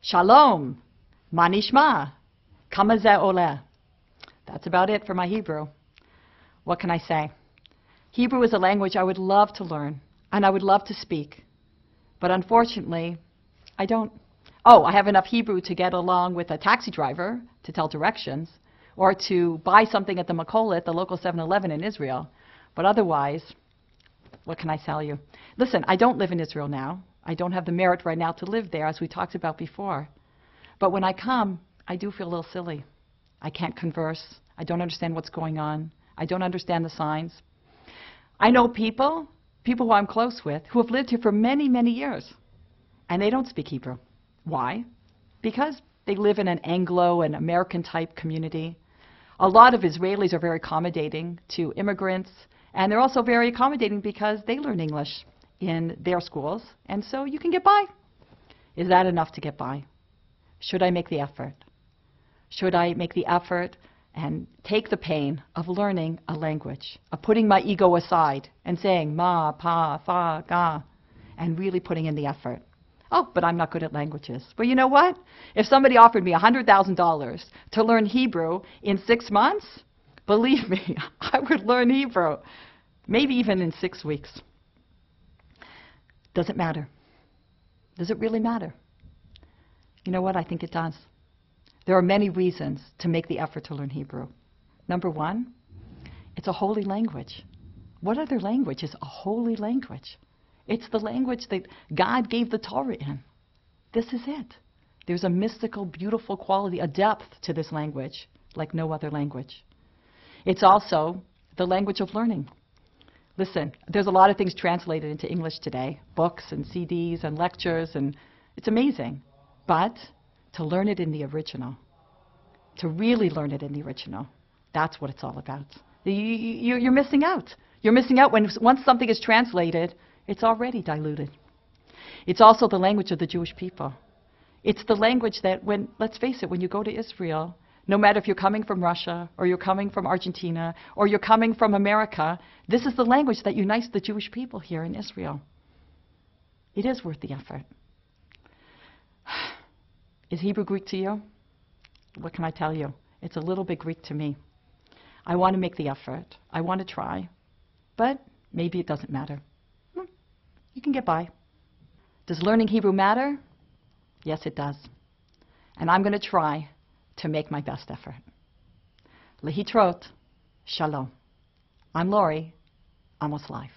Shalom. Manishma. Kama ze oleh. That's about it for my Hebrew. What can I say? Hebrew is a language I would love to learn, and I would love to speak. But unfortunately, I don't. Oh, I have enough Hebrew to get along with a taxi driver to tell directions, or to buy something at the Makolet, the local 7-Eleven in Israel. But otherwise, what can I tell you? Listen, I don't live in Israel now. I don't have the merit right now to live there, as we talked about before. But when I come, I do feel a little silly. I can't converse. I don't understand what's going on. I don't understand the signs. I know people who I'm close with, who have lived here for many, many years, and they don't speak Hebrew. Why? Because they live in an Anglo and American-type community. A lot of Israelis are very accommodating to immigrants, and they're also very accommodating because they learn English in their schools, and so you can get by. Is that enough to get by? Should I make the effort? Should I make the effort and take the pain of learning a language, of putting my ego aside and saying ma, pa, fa, ga, and really putting in the effort? Oh, but I'm not good at languages. Well, you know what? If somebody offered me $100,000 to learn Hebrew in 6 months, believe me, I would learn Hebrew, maybe even in 6 weeks. Does it matter? Does it really matter? You know what? I think it does. There are many reasons to make the effort to learn Hebrew. Number one, it's a holy language. What other language is a holy language? It's the language that God gave the Torah in. This is it. There's a mystical, beautiful quality, a depth to this language like no other language. It's also the language of learning. Listen, there's a lot of things translated into English today, books and CDs and lectures, and it's amazing. But to learn it in the original, to really learn it in the original, that's what it's all about. You're missing out. You're missing out when once something is translated, it's already diluted. It's also the language of the Jewish people. It's the language that when, let's face it, when you go to Israel, no matter if you're coming from Russia or you're coming from Argentina or you're coming from America, this is the language that unites the Jewish people here in Israel. It is worth the effort. Is Hebrew Greek to you? What can I tell you? It's a little bit Greek to me. I want to make the effort. I want to try. But maybe it doesn't matter. You can get by. Does learning Hebrew matter? Yes, it does. And I'm going to try to make my best effort. Lehitrot. Shalom. I'm Lori. Amos Live.